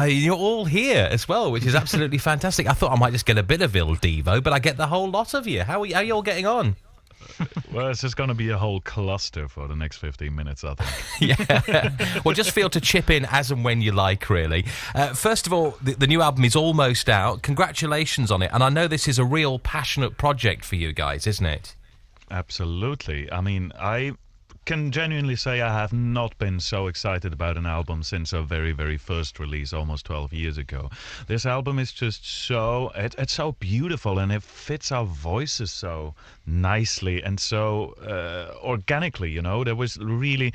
You're all here as well, which is absolutely fantastic. I thought I might just get a bit of Il Divo, but I get the whole lot of you. How are you all getting on? Well, it's just going to be a whole cluster for the next 15 minutes, I think. Yeah. Well, just feel to chip in as and when you like, really. First of all, the new album is almost out. Congratulations on it. And I know this is a real passionate project for you guys, isn't it? Absolutely. I mean, I can genuinely say I have not been so excited about an album since our very, very first release almost 12 years ago. This album is just so, it's so beautiful, and it fits our voices so nicely and so organically, you know. There was really...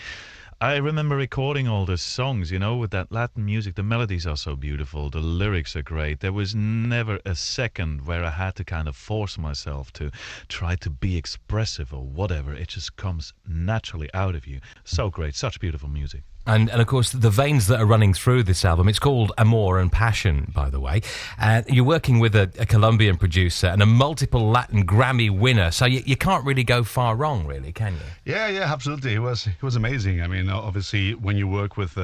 I remember recording all the songs, you know, with that Latin music. The melodies are so beautiful. The lyrics are great. There was never a second where I had to kind of force myself to try to be expressive or whatever. It just comes naturally out of you. So great. Such beautiful music. And of course, the veins that are running through this album, it's called Amor and Passion, by the way. You're working with a Colombian producer and a multiple Latin Grammy winner, so you can't really go far wrong, really, can you? Yeah, absolutely. It was amazing. I mean, obviously, when you work with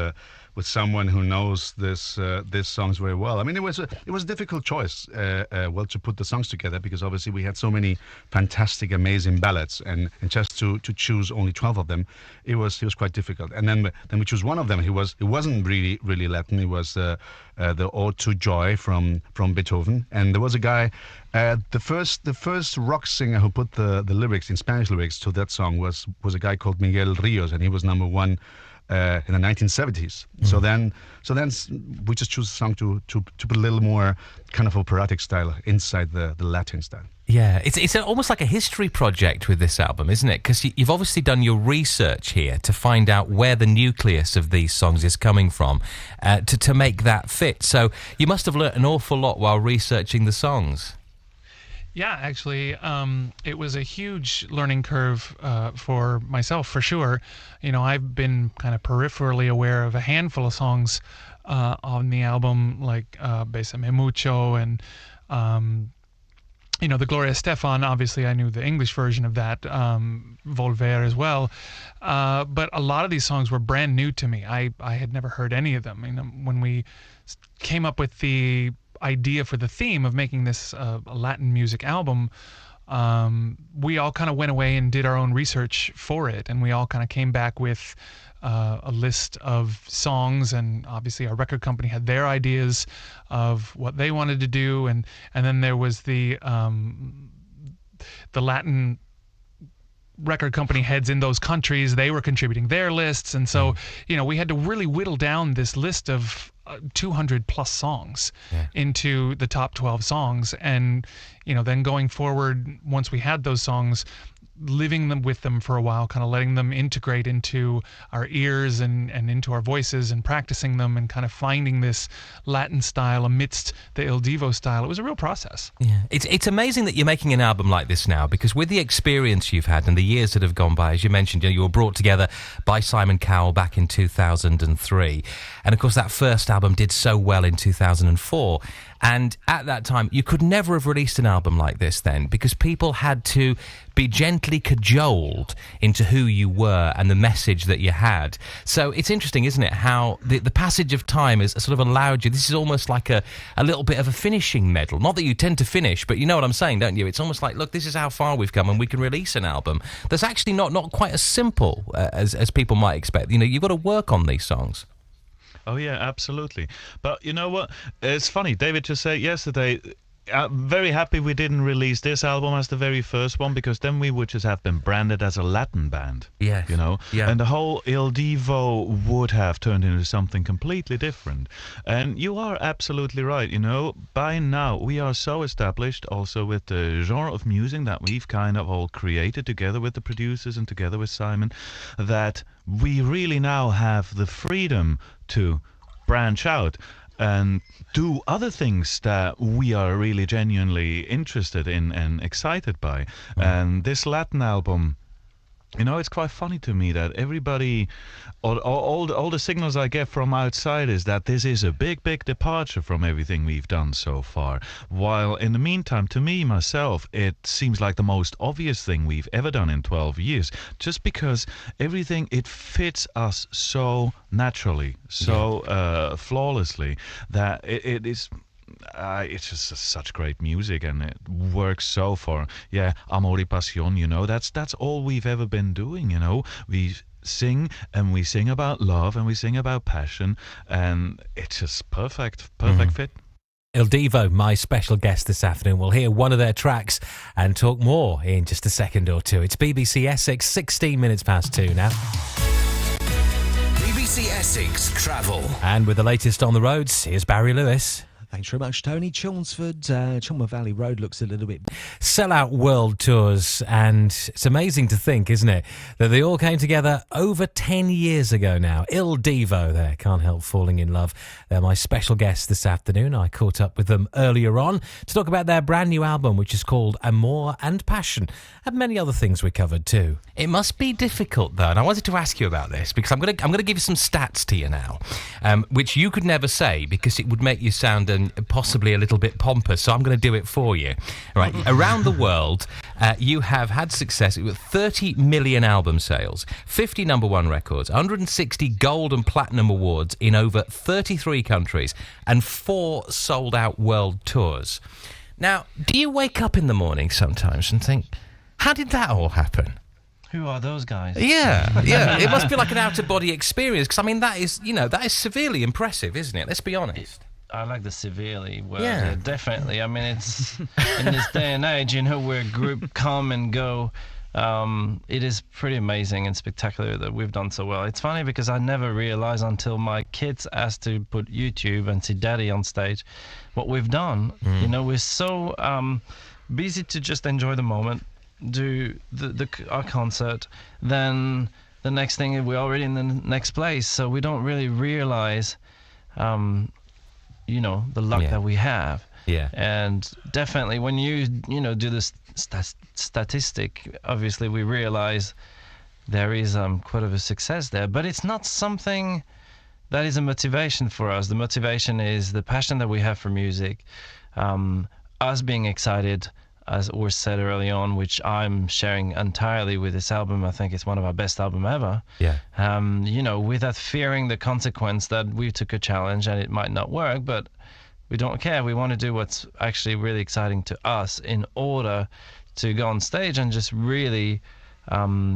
someone who knows this songs very well. I mean, it was a difficult choice, to put the songs together, because obviously we had so many fantastic, amazing ballads, and just to choose only 12 of them, it was quite difficult. And then we choose one of them. It wasn't really Latin. It was the Ode to Joy from Beethoven. And there was a guy, the first rock singer who put the lyrics in Spanish lyrics to that song was a guy called Miguel Rios, and he was number one in the 1970s. So then we just choose a song to put a little more kind of operatic style inside the Latin style. Yeah, it's almost like a history project with this album, isn't it? Because you've obviously done your research here to find out where the nucleus of these songs is coming from, to make that fit. So you must have learnt an awful lot while researching the songs. Yeah, actually, it was a huge learning curve for myself, for sure. You know, I've been kind of peripherally aware of a handful of songs on the album, like Bésame Mucho and, you know, the Gloria Estefan. Obviously, I knew the English version of that, Volver as well. But a lot of these songs were brand new to me. I had never heard any of them. I mean, when we came up with the idea for the theme of making this a Latin music album, we all kind of went away and did our own research for it, and we all kind of came back with a list of songs, and obviously our record company had their ideas of what they wanted to do, and then there was the Latin record company heads in those countries. They were contributing their lists, and so you know, we had to really whittle down this list of 200 plus songs into the top 12 songs. And you know, then going forward, once we had those songs, living them with them for a while, kind of letting them integrate into our ears and into our voices, and practicing them, and kind of finding this Latin style amidst the Il Divo style. It was a real process. Yeah, it's amazing that you're making an album like this now, because with the experience you've had and the years that have gone by, as you mentioned, you were brought together by Simon Cowell back in 2003, and of course that first album did so well in 2004. And at that time, you could never have released an album like this then, because people had to be gently cajoled into who you were and the message that you had. So it's interesting, isn't it, how the passage of time has sort of allowed you. This is almost like a little bit of a finishing medal. Not that you tend to finish, but you know what I'm saying, don't you? It's almost like, look, this is how far we've come, and we can release an album that's actually not quite as simple as people might expect. You know, you've got to work on these songs. Oh, yeah, absolutely. But you know what? It's funny. David just said yesterday, I'm very happy we didn't release this album as the very first one, because then we would just have been branded as a Latin band. Yes. You know? Yeah. And the whole Il Divo would have turned into something completely different. And you are absolutely right. You know, by now we are so established also with the genre of music that we've kind of all created together with the producers and together with Simon, that we really now have the freedom to branch out and do other things that we are really genuinely interested in and excited by. And this Latin album, You know, it's quite funny to me that everybody, all the signals I get from outside is that this is a big, big departure from everything we've done so far. While in the meantime, to me, myself, it seems like the most obvious thing we've ever done in 12 years. Just because everything, it fits us so naturally, so flawlessly, that it is... it's just such great music, and it works so far. Yeah, Amor y Pasión, you know, that's all we've ever been doing, you know. We sing, and we sing about love, and we sing about passion, and it's just perfect fit. Il Divo, my special guest this afternoon. We'll hear one of their tracks and talk more in just a second or two. It's BBC Essex, 16 minutes past 2 now. BBC Essex Travel. And with the latest on the roads, here's Barry Lewis. Thanks very much, Tony. Chelmsford Valley Road looks a little bit... Sell-out world tours, and it's amazing to think, isn't it, that they all came together over 10 years ago now. Il Divo there, can't help falling in love. They're my special guests this afternoon. I caught up with them earlier on to talk about their brand new album, which is called Amor and Passion, and many other things we covered too. It must be difficult, though, and I wanted to ask you about this, because I'm going to give you some stats to you now, which you could never say, because it would make you sound possibly a little bit pompous, so I'm going to do it for you. Right, around the world, you have had success with 30 million album sales, 50 number one records, 160 gold and platinum awards in over 33 countries, and 4 sold-out world tours. Now, do you wake up in the morning sometimes and think, how did that all happen? Who are those guys? Yeah. It must be like an out-of-body experience, because, I mean, that is severely impressive, isn't it? Let's be honest. I like the severely word. Yeah. Definitely. I mean, it's in this day and age, you know, where a group come and go. It is pretty amazing and spectacular that we've done so well. It's funny because I never realized until my kids asked to put YouTube and see Daddy on stage what we've done. You know, we're so busy to just enjoy the moment, do our concert, then the next thing we're already in the next place, so we don't really realize you know, the luck that we have. Yeah. And definitely when you do this statistic, obviously we realize there is quite of a success there, but it's not something that is a motivation for us. The motivation is the passion that we have for music, us being excited, as Urs said early on, which I'm sharing entirely with this album. I think it's one of our best albums ever. Yeah. You know, without fearing the consequence that we took a challenge and it might not work, but we don't care. We want to do what's actually really exciting to us in order to go on stage and just really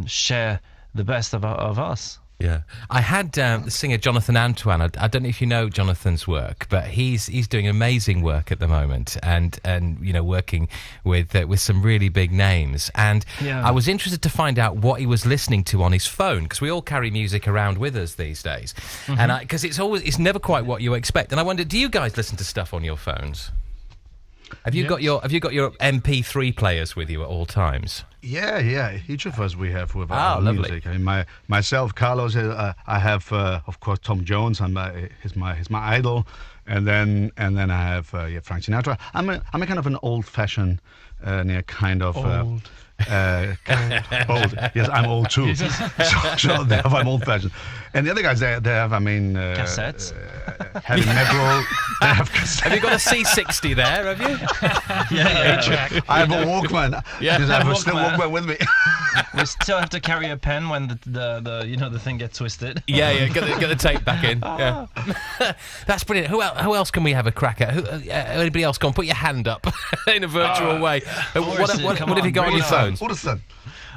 share the best of us. Yeah, I had the singer Jonathan Antoine. I don't know if you know Jonathan's work, but he's doing amazing work at the moment, and you know, working with some really big names. And I was interested to find out what he was listening to on his phone, because we all carry music around with us these days, and because it's never quite what you expect. And I wondered, do you guys listen to stuff on your phones? Have you got your MP3 players with you at all times? Yeah. Each of us we have with our music. I mean, myself, Carlos. I have, of course, Tom Jones. He's my idol, and then I have Frank Sinatra. I'm a kind of an old-fashioned, kind of old. Old. Yes, I'm old too. So therefore I'm old-fashioned. And the other guys, they have, cassettes. Heavy metal. They have cassettes. Have you got a C60 there? Have you? Yeah. I have a Walkman. Yeah, I have still Walkman with me. We still have to carry a pen when the thing gets twisted. Yeah. Get the tape back in. Yeah. That's brilliant. Who else can we have a crack at? Anybody else? Go on, put your hand up in a virtual way. What have you got on your phones?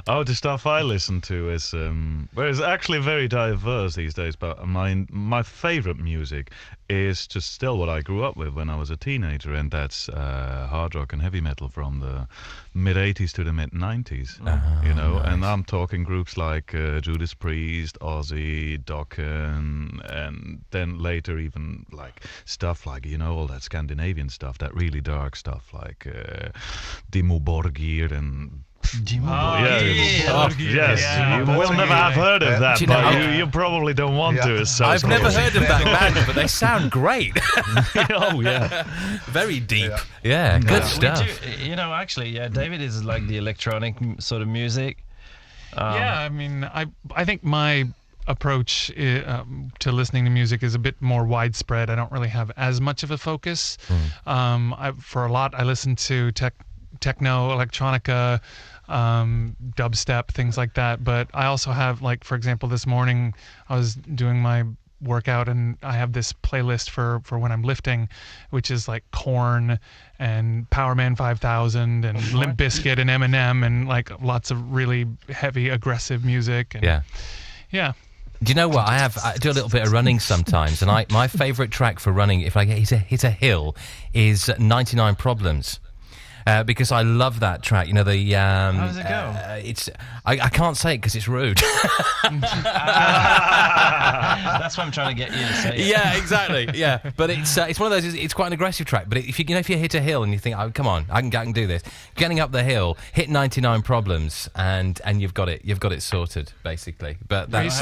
Oh, the stuff I listen to is it's actually very diverse these days. But my favorite music is just still what I grew up with when I was a teenager, and that's hard rock and heavy metal from the mid '80s to the mid '90s. You know, nice. And I'm talking groups like Judas Priest, Ozzy, Dokken, and then later even like stuff like all that Scandinavian stuff, that really dark stuff like Dimmu Borgir and. Yes. You will never have heard of that, but you probably don't want to. So I've never heard of that band, but they sound great. Oh yeah, very deep. Good stuff. Actually, David is like the electronic sort of music. Yeah, I mean, I think my approach to listening to music is a bit more widespread. I don't really have as much of a focus. For a lot, I listen to techno, electronica, dubstep, things like that. But I also have, like, for example, this morning I was doing my workout and I have this playlist for when I'm lifting, which is like Korn and Powerman 5000 and Limp Bizkit and Eminem and like lots of really heavy, aggressive music. And yeah. Do you know what? I do a little bit of running sometimes, and my favourite track for running, if I hit a hill, is 99 Problems. Because I love that track. You know, the how does it go? I can't say it because it's rude. That's what I'm trying to get you to say. Yeah, exactly. Yeah, but it's one of those. It's quite an aggressive track. But if you hit a hill and you think, oh, come on, I can do this. Getting up the hill, hit 99 Problems, and you've got it sorted basically. But that's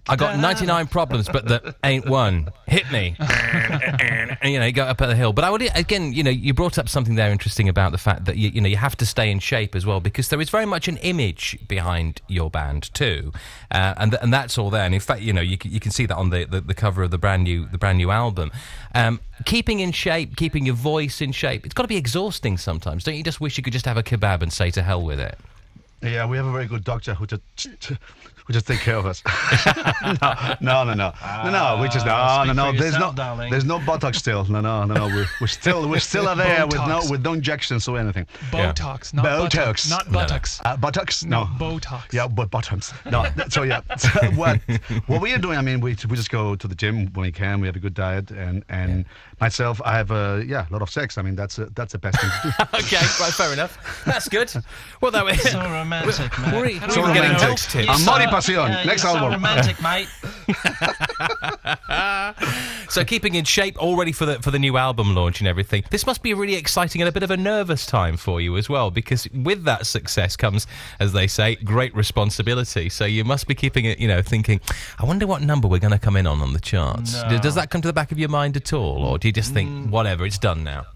I got 99 problems, but that ain't one. Hit me, and you go up at the hill. But I would again, you brought up something there interesting about the fact that you have to stay in shape as well, because there is very much an image behind your band too, and that's all there. And in fact, you can see that on the cover of the brand new album. Keeping in shape, keeping your voice in shape, it's got to be exhausting sometimes. Don't you just wish you could just have a kebab and say to hell with it? Yeah, we have a very good doctor who just take care of us. No. We just no. There's no Botox still. No. We're still are there with no injections or anything. Botox, not Botox. Not buttocks. Buttocks? No. Botox. Yeah, but bottoms. No. So yeah. So what we are doing? I mean, we just go to the gym when we can. We have a good diet, and myself, I have a lot of sex. I mean, that's the best thing to do. Okay, right, fair enough. That's good. Well, that was so romantic, man. We're getting health tips. Amor y pasión. Next you're album. So romantic, mate. So keeping in shape, all ready for the new album launch and everything. This must be a really exciting and a bit of a nervous time for you as well, because with that success comes, as they say, great responsibility. So you must be keeping it, thinking, I wonder what number we're going to come in on the charts. No. Does that come to the back of your mind at all, or do you just think, whatever, it's done now?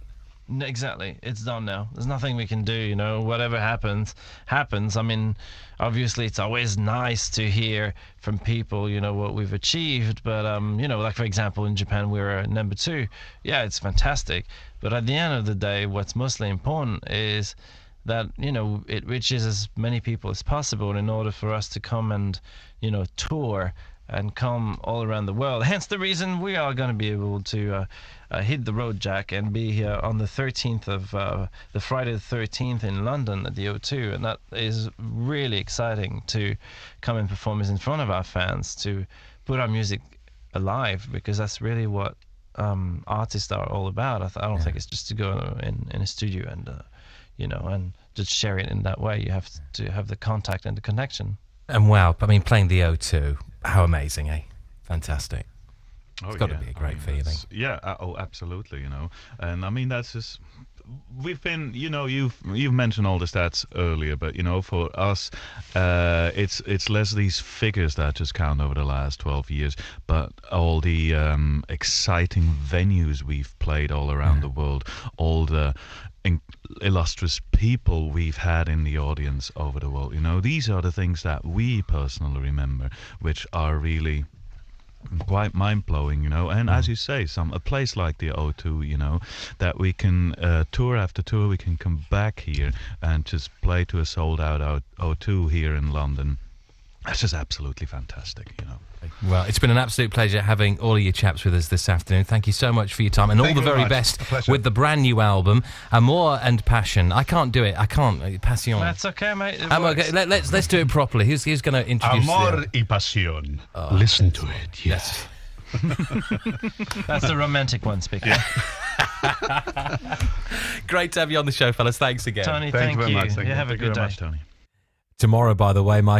Exactly, it's done now. There's nothing we can do, whatever happens. I mean, obviously it's always nice to hear from people, what we've achieved, but like for example in Japan we were number 2. Yeah, it's fantastic, but at the end of the day what's mostly important is that it reaches as many people as possible in order for us to come and tour and come all around the world. Hence the reason we are going to be able to hit the road, Jack, and be here on the 13th of the Friday the 13th in London at the O2, and that is really exciting to come and perform in front of our fans, to put our music alive, because that's really what artists are all about. I don't think it's just to go in a studio and and just share it in that way. You have to have the contact and the connection. And wow, I mean, playing the O2, how amazing, eh? Fantastic. It's got to be a great feeling. Yeah, absolutely, And I mean, that's just... We've been, you've mentioned all the stats earlier, but, for us, it's less these figures that just count over the last 12 years, but all the exciting venues we've played all around the world, all the illustrious people we've had in the audience over the world. These are the things that we personally remember, which are really quite mind-blowing, and as you say, a place like the O2, that we can tour after tour, we can come back here and just play to a sold-out O2 here in London. That's just absolutely fantastic, Well, it's been an absolute pleasure having all of you chaps with us this afternoon. Thank you so much for your time, and all the very best with the brand new album, Amor and Passion. I can't do it. I can't. Passion. That's okay, mate. Okay. Let's do it properly. Who's going to introduce Amor y Pasión. Listen to it. Yes. That's the romantic one speaking. Great to have you on the show, fellas. Thanks again. Tony, thank you very much. Have a good day. Tony. Tomorrow, by the way, my